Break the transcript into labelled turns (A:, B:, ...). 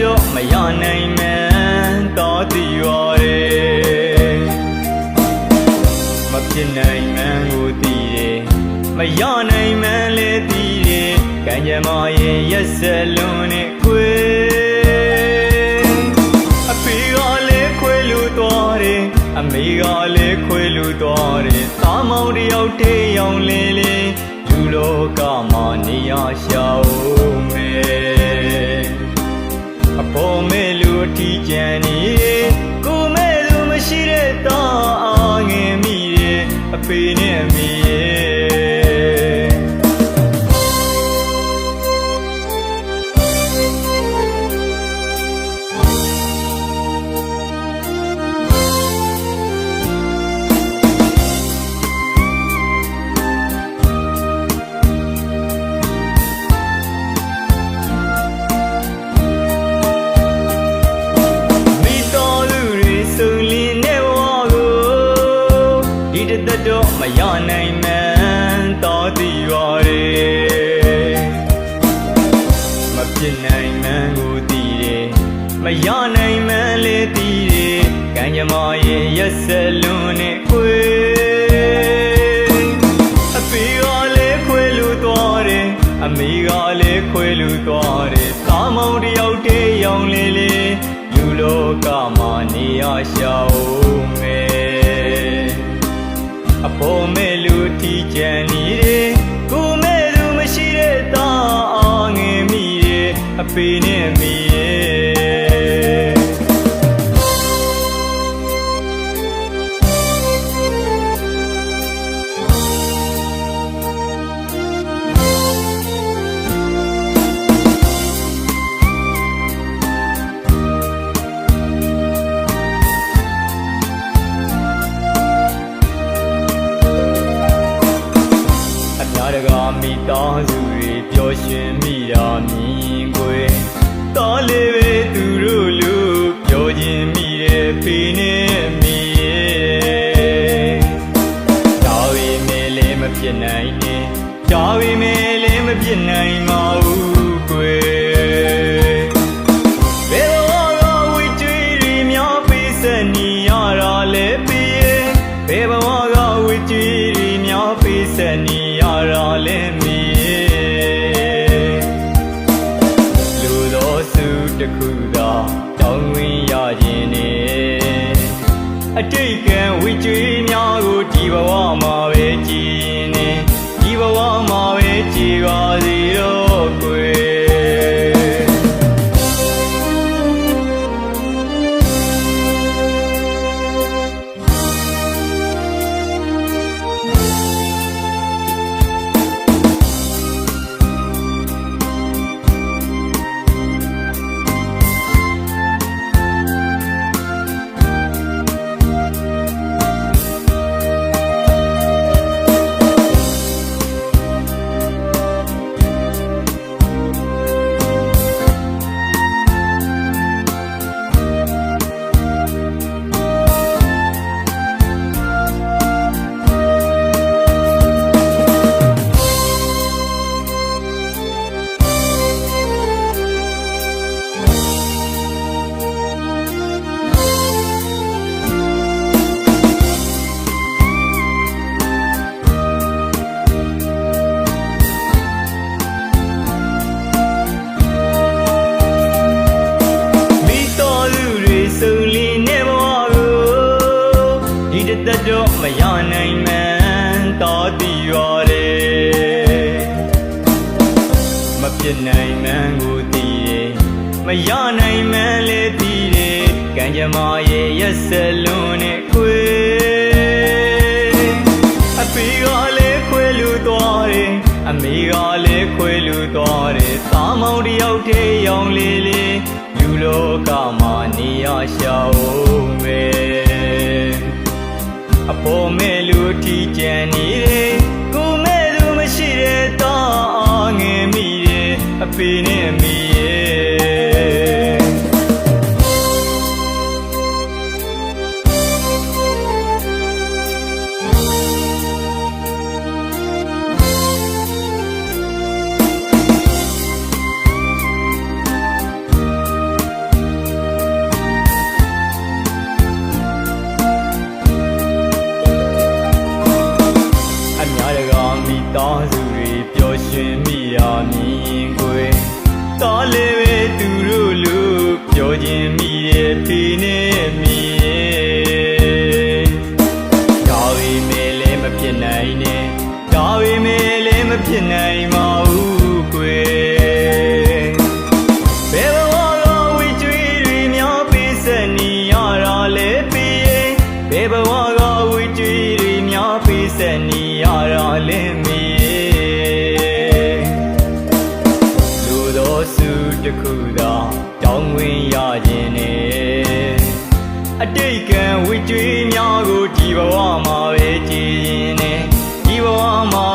A: တော့မရနိုင်မှန်းတော်သိရတယ်မဖြစ်နိုင်မှန်းကိုသိတယ်မရနိုင်မှန်းလည်းသိတယ်ကံကြမ္မာရဲ့ရက်စက်လွန်နဲ့ခွေအဖေကလည်းခွေလူသွားတယ်အမေကလည်းခွေလူသွားတယ်သားမောင်တယောက်တည်းရောင်လေးလေးလူလောကမှာနေရရှာဦးမယ်အဖို့မဲ့လူအထီးကျန်နေကိုမဲ့လူမရှိတဲ့သားငယ်မိရဲ့အဖေနဲ့အမေတော့မရနိုင်မှန်းတော်သိရတယ်မဖြစ်နိုင်မှန်းကိုသိတယ်မရနိုင်မှန်းလည်းသိတယ်ကံကြမ္မာရဲ့ရက်စက်လွန်နဲ့ခွေအဖေကလည်းခွေလူသွားတယ်အမေကလည်းခွေလူသွားတယ်သားမောင်တယောက်တည်းရောင်လေးလေးလူလောကမှာနေရရှာဦးမယ်အဖို့မဲ့လူတီကျန်နေတယ်ကိုမဲ့လူမရှိတဲ့သားငယ်မိရဲ့အဖေနဲ့မိရဲ့တကားမိသားစုတွေပျော်ရွှင်မိတာမြင်ကွယ်တော်လေးပဲသူတို့လူပျော်ခြင်းမိတဲ့ဖေနဲ့မိရဲ့ဒါဝေမဲ့လည်းမဖြစ်နိုင်နဲ့ဒါဝေမဲ့လည်းမဖြစ်နိုင်ပါဘူးကွယ်ဘယ်တော့ကဝိကျွေးတွေများပေးဆက်နေရတာလဲပြေဘယ်ဘဝကဝိကျွေးတွေများပေးဆက်နေရာလည်းမီလူတော်စုတစ်ခုသာတောင်းဝင်ရခြင်းနဲ့အတိတ်ကံဝိကျွေးများကိုဒီဘဝမှာပဲကြည်နေဒီဘဝမှာပဲကြည်ပါစေတော့ကွယ်သက်တော့မရနိုင်မှန်းတော်သိရတယ်မဖြစ်နိုင်မှန်းကိုသိတယ်မရနိုင်မှန်းလည်းသိတယ်ကံကြမ္မာရဲ့ရက်စက်လွန်နဲ့ခွေအဖေကလည်းခွေလူသွားတယ်အမေကလည်းခွေလူသွားတယ်သားမောင်တယောက်တည်းရောင်လေးလေးလူလောကမှာနေရရှာဦးမယ်အဖို့မဲ့လူထီးကျန်နေတယ်ကိုမဲ့လူမရှိတဲ့သားငယ်မိရဲ့အဖေနဲ့မိရဲ့ တစ်ခုသာတောင်းဝင်ရခြင်းနဲ့အတိတ်ကံဝိကျွေးများကိုဒီဘဝမှာပဲကြည်ရင်နဲ့ဒီဘဝမှာ